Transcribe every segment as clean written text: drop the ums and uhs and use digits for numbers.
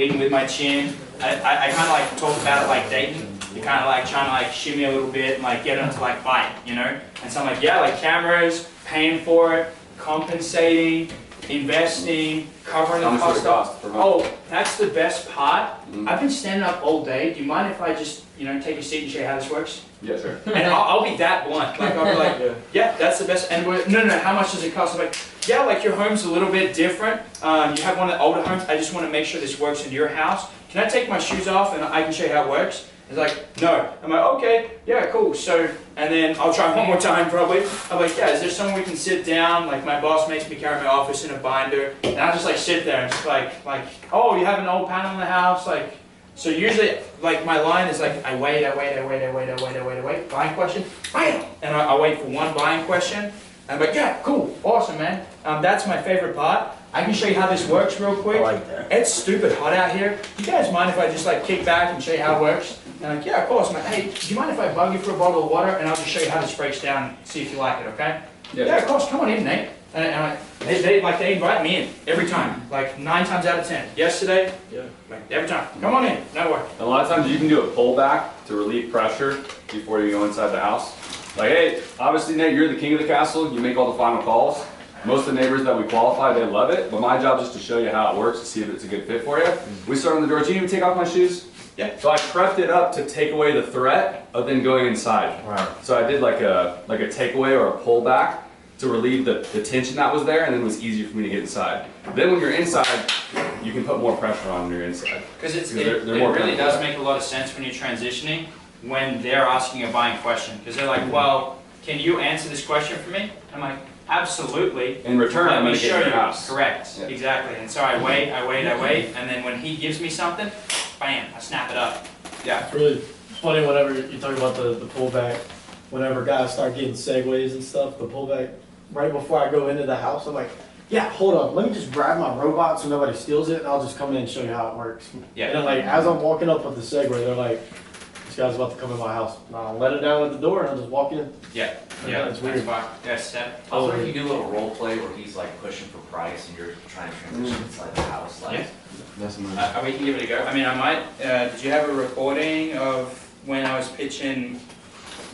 leading with my chin. I kind of like talk about it like dating. You're kind of like trying to like shimmy a little bit and like get them to like bite, you know? And so I'm like, yeah, like cameras, paying for it, compensating, investing, covering the cost. Oh, that's the best part. I've been standing up all day. Do you mind if I just, you know, take a seat and show you how this works? Yeah, sure. And I'll be that blunt. Like I'll be like, yeah, that's the best. And no, how much does it cost? I'm like, yeah, like your home's a little bit different. You have one of the older homes. I just want to make sure this works in your house. Can I take my shoes off and I can show you how it works? It's like, no. I'm like, okay, yeah, cool. So, and then I'll try one more time probably. I'm like, yeah, is there somewhere we can sit down? Like my boss makes me carry my office in a binder. And I'll just like sit there and just like, oh, you have an old panel in the house? Like, so usually, like my line is like, I wait. Buying question, bam! And I wait for one buying question. And I'm like, yeah, cool, awesome, man. That's my favorite part. I can show you how this works real quick. I like that. It's stupid hot out here. You guys mind if I just like kick back and show you how it works? And I'm like, yeah, of course, man. Hey, do you mind if I bug you for a bottle of water and I'll just show you how this breaks down and see if you like it, okay? Yeah, of course, come on in, Nate. And they invite me in every time, like 9 times out of 10. Yesterday, like every time, come on in, no worry. A lot of times you can do a pullback to relieve pressure before you go inside the house. Like, hey, obviously Nate, you're the king of the castle, you make all the final calls. Most of the neighbors that we qualify, they love it, but my job is just to show you how it works to see if it's a good fit for you. We start on the door, do you need me to take off my shoes? Yeah. So I prepped it up to take away the threat of then going inside. Right. So I did like a takeaway or a pullback to relieve the tension that was there, and then it was easier for me to get inside. Then when you're inside, you can put more pressure on when you're inside. Because it really does make a lot of sense when you're transitioning, when they're asking a buying question. Because they're like, well, can you answer this question for me? I'm like, absolutely. In return, I'm going to get your house. Correct, yeah. Exactly. And so I wait, and then when he gives me something, bam, I snap it up. Yeah. It's really funny whenever you talk about the pullback, whenever guys start getting segues and stuff, the pullback, right before I go into the house, I'm like, yeah, hold on, let me just grab my robot so nobody steals it, and I'll just come in and show you how it works. Yeah. And then like, as I'm walking up with the segue, they're like, this guy's about to come in my house. And I'll let it down at the door and I'll just walk in. Yeah. Yeah, it's weird. Yes, Steph. Also, if you do a little role play where he's like pushing for price and you're trying to transition inside the house, like. Yeah. We can give it a go. I mean, I might. Did you have a recording of when I was pitching?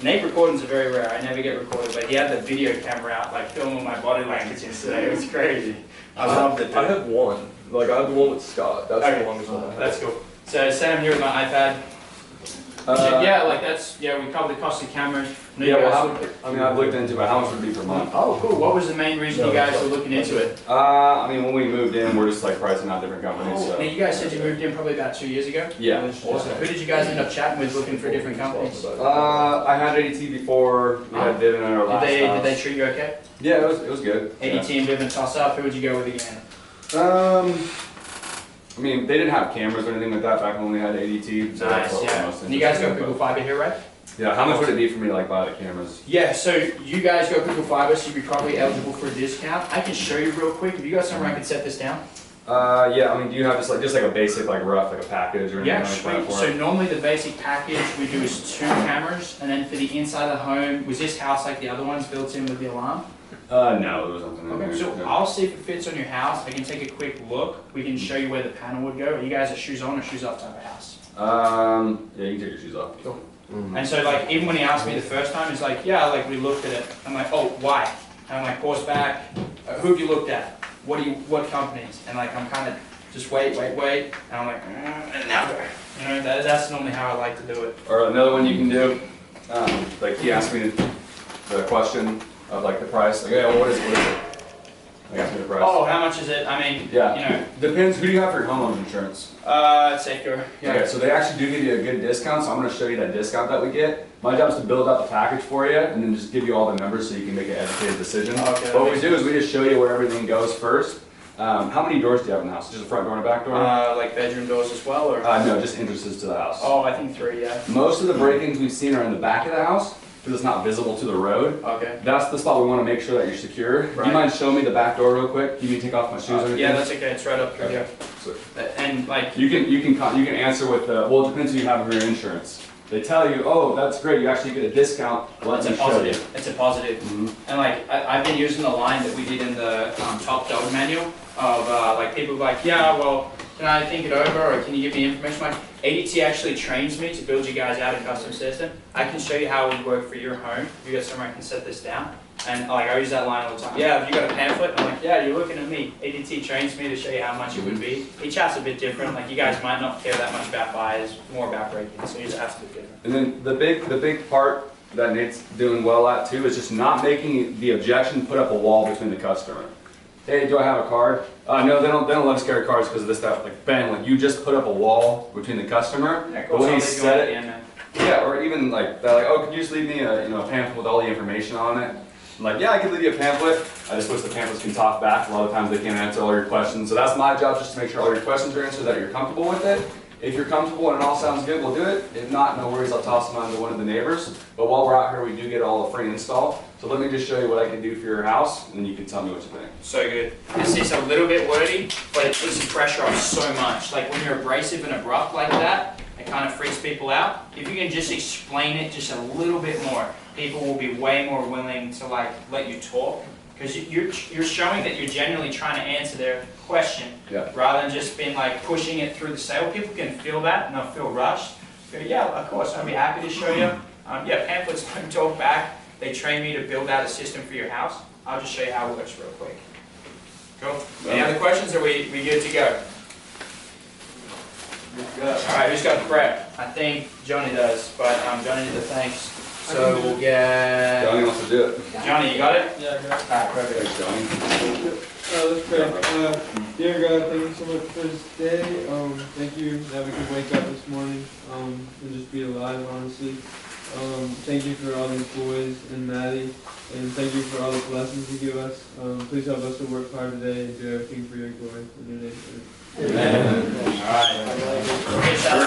Nate recordings are very rare. I never get recorded, but he had the video camera out, like filming my body language yesterday. It was crazy. I loved it. I have one. Like I have the one with Scott. That's the longest one I have. That's cool. So Sam here with my iPad. Yeah, like that's, we covered the cost of cameras. Yeah, well, I mean, I've looked into it. How much would it be per month? Oh, cool. What was the main reason you guys were looking into it? I mean, when we moved in, we're just like pricing out different companies. Oh, so. now you guys said you moved in probably about 2 years ago? Yeah. Awesome. Who did you guys end up chatting with looking for different companies? I had ADT before. We had Viv in our last house. Did they treat you okay? Yeah, it was good. ADT and Viv and toss up. Who would you go with again? I mean, they didn't have cameras or anything like that back when we had ADT. So nice, yeah. And you guys go Google Fiber here, right? Yeah, how much would it be for me to like buy the cameras? Yeah, so you guys go Google Fiber, so you'd be probably eligible for a discount. I can show you real quick. Have you got somewhere I can set this down? Yeah, I mean, do you have just like a basic, like rough, like a package or anything like that? So normally the basic package we do is 2 cameras, and then for the inside of the home, was this house like the other ones built in with the alarm? No, there was something in Okay, there. so Yeah. I'll see if it fits on your house. I can take a quick look. We can show you where the panel would go. Are you guys a shoes on or shoes off type of house? Yeah, you can take your shoes off. Cool. And so like, even when he asked me the first time, he's like, yeah, like we looked at it. I'm like, oh, why? And I'm like, pause back. Who have you looked at? What companies? And like, I'm kind of just wait. And I'm like, and now go. You know, that's normally how I like to do it. Or another one you can do, like he asked me the question of like the price. Like, yeah, well, what is it? He asked me the price. Oh, how much is it? I mean, yeah, you know. Depends. Who do you have for your homeowner's insurance? Safeco. Yeah. Okay, so they actually do give you a good discount, so I'm going to show you that discount that we get. My job is to build out the package for you and then just give you all the numbers so you can make an educated decision. Okay, what we do is we just show you where everything goes first. How many doors do you have in the house? Just a front door and a back door? Like bedroom doors as well, or? No, just entrances to the house. Oh, I think 3, yeah. Most of the break-ins we've seen are in the back of the house because it's not visible to the road. Okay. That's the spot we want to make sure that you're secure. Right. Do you mind showing me the back door real quick? Do you need to take off my shoes or anything? Yeah, that's okay. It's right up here. Okay. Yeah. And like you can answer with well, it depends who you have for your insurance. They tell you, oh, that's great. You actually get a discount. It's a positive. It's a positive. Mm-hmm. And like I've been using the line that we did in the Top Dog manual of like people like, yeah, well, can I think it over, or can you give me information? Like, ADT actually trains me to build you guys out a custom system. I can show you how it would work for your home. You got somewhere I can set this down. And like I use that line all the time. Yeah, have you got a pamphlet? I'm like, yeah, you're looking at me. ADT trains me to show you how much it would be. Each house is a bit different. Like you guys might not care that much about buyers, more about breaking. So each house is a bit different. And then the big part that Nate's doing well at too is just not making the objection put up a wall between the customer. Hey, do I have a card? No, they don't let us carry cards because of this stuff. Like bang, like you just put up a wall between the customer. Yeah, but when he said it, man. yeah, or even like that, like, oh, could you just leave me a a pamphlet with all the information on it? I'm like, yeah, I could leave you a pamphlet. I just wish the pamphlets can talk back. A lot of times they can't answer all your questions. So that's my job, just to make sure all your questions are answered, that you're comfortable with it. If you're comfortable and it all sounds good, we'll do it. If not, no worries, I'll toss them on to one of the neighbors. But while we're out here, we do get all the free install. So let me just show you what I can do for your house, and then you can tell me what you think. So good. This is a little bit wordy, but it takes the pressure off so much. Like when you're abrasive and abrupt like that, it kind of freaks people out. If you can just explain it just a little bit more, people will be way more willing to like let you talk. Because you're showing that you're genuinely trying to answer their question, rather than just being like pushing it through the sale. People can feel that and they'll feel rushed. Go, yeah, of course, I'd be happy to show you. Yeah, pamphlets don't talk back. They train me to build out a system for your house. I'll just show you how it works real quick. Cool. Any other questions? Or we good to go? All right, who's got the prep? I think Johnny does, but Johnny needs the thanks. So we'll get... Johnny wants to do it. Johnny, you got it? Yeah, I got it. All right, perfect. Thanks, Johnny. Let's pray. Dear God, thank you so much for this day. Thank you that we could wake up this morning and just be alive, honestly. Thank you for all these boys and Maddie, and thank you for all the blessings you give us. Please help us to work hard today and do everything for your glory. In your name. Amen. All right.